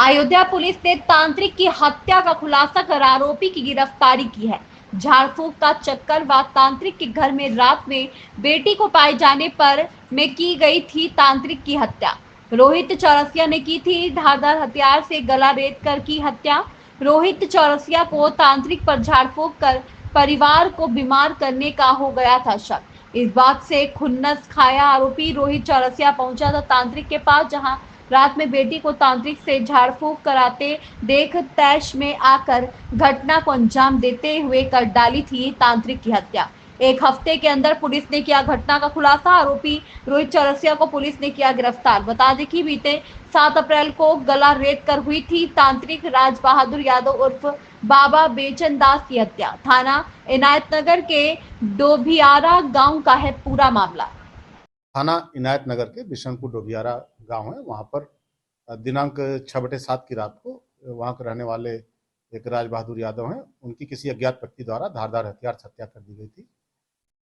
Ayodhya police ने तांत्रिक की हत्या का खुलासा कर आरोपी की गिरफ्तारी की है। झाड़ फूक का चक्कर व तांत्रिक के घर में रात में बेटी को पाए जाने पर में की गई थी तांत्रिक की हत्या। रोहित चौरसिया ने की थी धारदार हथियार से गला रेत कर की हत्या। रोहित चौरसिया को तांत्रिक पर झाड़ फूक कर परिवार को बीमार करने का हो गया था शक। इस बात से खुन्नस खाया आरोपी रोहित चौरसिया पहुंचा था तांत्रिक के पास, जहां रात में बेटी को तांत्रिक से झाड़ फूक कराते देख तैश में आकर घटना को अंजाम देते हुए कर डाली थी तांत्रिक की हत्या। एक हफ्ते के अंदर पुलिस ने किया घटना का खुलासा। आरोपी रोहित चौरसिया को पुलिस ने किया गिरफ्तार। बता दें कि बीते 7 अप्रैल को गला रेत कर हुई थी तांत्रिक राज बहादुर यादव उर्फ बाबा बेचन दास की हत्या। थाना इनायत नगर के डोभियारा गांव का है पूरा मामला। थाना इनायत नगर के बिशनपुर डोबियारा गांव है। वहां पर दिनांक 6/7 की रात को वहां के रहने वाले एक राज बहादुर यादव हैं, उनकी किसी अज्ञात व्यक्ति द्वारा धारदार हथियार से हत्या कर दी गई थी।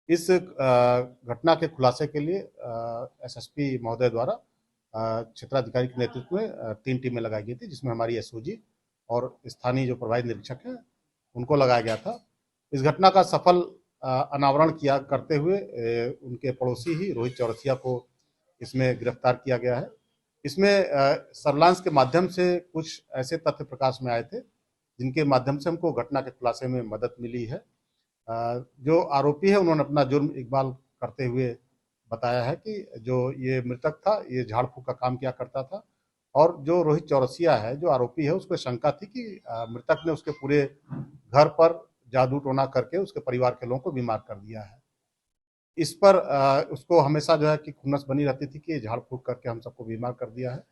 इस घटना के खुलासे के लिए एसएसपी महोदय द्वारा क्षेत्राधिकारी के नेतृत्व में 3 टीमें लगाई गई थी, जिसमें हमारी एसओजी और स्थानीय जो प्रभारी निरीक्षक हैं उनको लगाया गया था। इस घटना का सफल अनावरण किया करते हुए उनके पड़ोसी ही रोहित चौरसिया को इसमें गिरफ्तार किया गया है। इसमें सर्विलांस के माध्यम से कुछ ऐसे तथ्य प्रकाश में आए थे जिनके माध्यम से हमको घटना के खुलासे में मदद मिली है। जो आरोपी है उन्होंने अपना जुर्म इकबाल करते हुए बताया है कि जो ये मृतक था ये झाड़ फूक का काम किया करता था, और जो रोहित चौरसिया है जो आरोपी है उसको शंका थी कि मृतक ने उसके पूरे घर पर जादू टोना करके उसके परिवार के लोगों को बीमार कर दिया है। इस पर उसको हमेशा जो है कि खुन्नस बनी रहती थी कि झाड़ फूक करके हम सबको बीमार कर दिया है।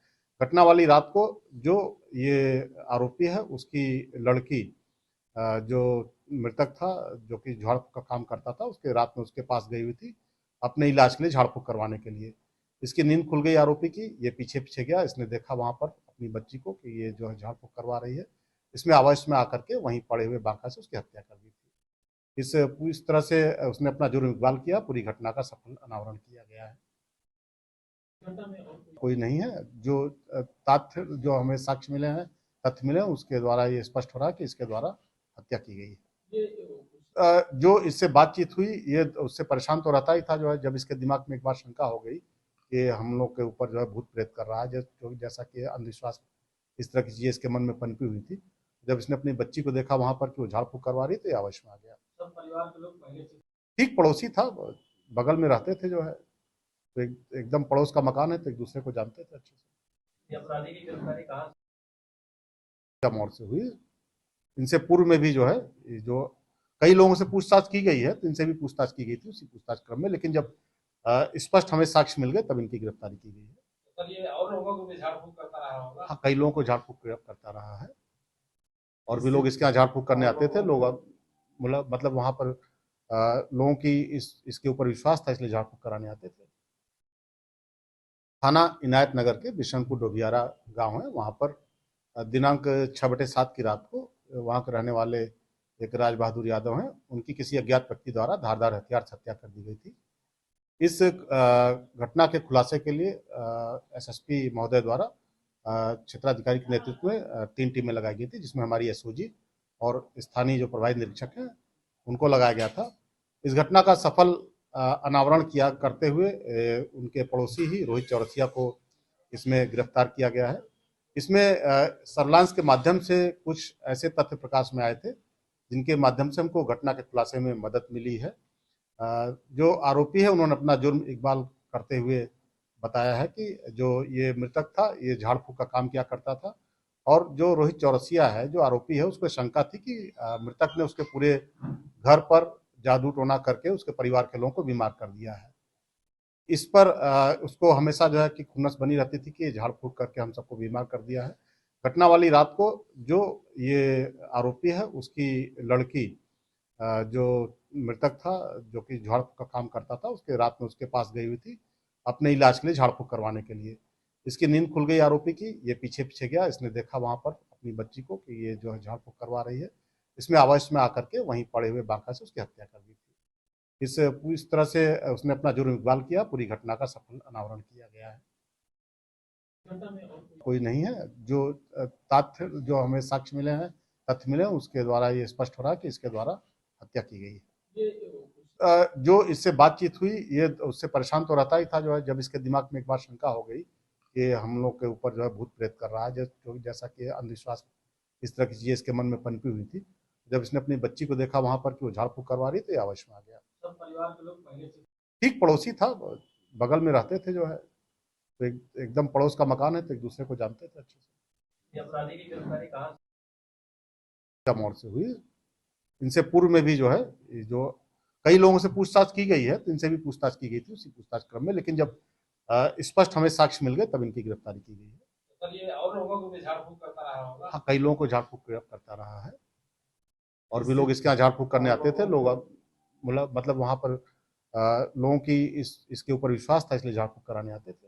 घटना वाली रात को जो ये आरोपी है उसकी लड़की जो मृतक था जो कि झाड़ फूक का काम करता था, उसके रात में उसके पास गई हुई थी अपने इलाज के लिए, झाड़ फूक करवाने के लिए। इसकी नींद खुल गई आरोपी की, ये पीछे पीछे गया, इसने देखा वहां पर अपनी बच्ची को कि ये जो है झाड़ फूक करवा रही है। इसमें आवेश में आकर के वहीं पड़े हुए बांका से उसकी हत्या कर दी थी। इस तरह से उसने अपना जुर्म इकबाल किया। पूरी घटना का सफल अनावरण किया गया है। कोई नहीं है। जो तथ्य जो हमें साक्ष्य मिले हैं, तथ्य मिले हैं, उसके द्वारा ये स्पष्ट हो रहा है कि इसके द्वारा हत्या की गई है। जो इससे बातचीत हुई ये उससे परेशान तो रहता ही था। जो है जब इसके दिमाग में एक बार शंका हो गई कि हम लोग के ऊपर जो है भूत प्रेत कर रहा है, जो जैसा कि अंधविश्वास इस तरह की चीजें इसके मन में पनपी हुई थी, जब इसने अपनी बच्ची को देखा वहां पर कि वो झाड़ फूक करवा रही तो ये आवेश में आ गया। सब परिवार के लोग पहले से ठीक पड़ोसी था, बगल में रहते थे जो है, तो एकदम पड़ोस का मकान है तो एक दूसरे को जानते थे अच्छे से। अपराधी की गिरफ्तारी कहाँ मोड़ से हुई? इनसे पूर्व में भी जो है जो कई लोगों से पूछताछ की गई है, तो इनसे भी पूछताछ की गई थी उसी पूछताछ क्रम में, लेकिन जब स्पष्ट हमें साक्ष्य मिल गए तब इनकी गिरफ्तारी की गई है। तो ये और लोगों को भी झाड़ फूक करता रहा होगा? हाँ, कई लोगों को झाड़ फूक करता रहा है, और भी लोग इसके यहाँ झाड़ फूक करने आते थे। लोग मतलब वहां पर लोगों की इसके ऊपर विश्वास था, इसलिए झाड़ फूक कराने आते थे। थाना इनायत नगर के बिशनपुर डोभियारा गांव है। वहां पर दिनांक 6/7 की रात को वहां के रहने वाले एक राज बहादुर यादव हैं, उनकी किसी अज्ञात व्यक्ति द्वारा धारदार हथियार से हत्या कर दी गई थी। इस घटना के खुलासे के लिए एसएसपी महोदय द्वारा क्षेत्राधिकारी के नेतृत्व में 3 टीमें लगाई गई थी, जिसमें हमारी एसओजी और स्थानीय जो प्रभारी निरीक्षक हैं उनको लगाया गया था। इस घटना का सफल अनावरण किया करते हुए उनके पड़ोसी ही रोहित चौरसिया को इसमें गिरफ्तार किया गया है। इसमें सर्विलांस के माध्यम से कुछ ऐसे तथ्य प्रकाश में आए थे जिनके माध्यम से हमको घटना के खुलासे में मदद मिली है। जो आरोपी है उन्होंने अपना जुर्म इकबाल करते हुए बताया है कि जो ये मृतक था ये झाड़ फूक का काम किया करता था, और जो रोहित चौरसिया है जो आरोपी है उसको शंका थी कि मृतक ने उसके पूरे घर पर जादू टोना करके उसके परिवार के लोगों को बीमार कर दिया है। इस पर उसको हमेशा जो है कि खुन्नस बनी रहती थी कि ये झाड़ फूक करके हम सबको बीमार कर दिया है। घटना वाली रात को जो ये आरोपी है उसकी लड़की जो मृतक था जो कि झाड़ फूक का काम करता था, उसके रात में उसके पास गई हुई थी अपने इलाज के लिए, झाड़ फूक करवाने के लिए। इसकी नींद खुल गई आरोपी की, ये पीछे पीछे गया, इसने देखा वहां पर अपनी बच्ची को कि ये जो है झाड़ फूक करवा रही है। इसमें आवेश में आकर के वहीं पड़े हुए बांका से उसकी हत्या कर दी थी। इस तरह से उसने अपना जुर्म इकबाल किया। पूरी घटना का सफल अनावरण किया गया है। कोई नहीं है। जो तथ्य जो हमें साक्ष्य मिले हैं, तथ्य मिले हैं, उसके द्वारा ये स्पष्ट हो रहा है कि इसके द्वारा हत्या की गई है। जो इससे बातचीत हुई, ये उससे परेशान तो रहता ही था। जो है, जब इसके दिमाग में एक बार शंका हो गई कि हम लोग के ऊपर जो है भूत प्रेत कर रहा है, जैसा कि अंधविश्वास, इस तरह की चीजें इसके मन में पनपी हुई थी। जब इसने अपनी बच्ची को देखा वहां पर कि वो झाड़ फूक करवा रही, तो आवेश में आ गया। सब परिवार के लोग पहले से ठीक पड़ोसी था, बगल में रहते थे। जो है, तो एकदम पड़ोस का मकान है, तो एक दूसरे को जानते थे अच्छे से। अपराधी की गिरफ्तारी कहाँ मोड़ से हुई? इनसे पूर्व में भी जो है, जो कई लोगों से पूछताछ की गई है, तो इनसे भी पूछताछ की गई थी उसी पूछताछ क्रम में, लेकिन जब स्पष्ट हमें साक्ष्य मिल गए तब इनकी गिरफ्तारी की गई है। तो ये और लोगों को भी झाड़ फूक करता रहा होगा? हाँ, कई लोगों को झाड़ फूक करता रहा है, और भी लोग इसके यहाँ झाड़ फूक करने आते थे। लोग मतलब वहां पर लोगों की इसके ऊपर विश्वास था, इसलिए झाड़ फूक कराने आते थे।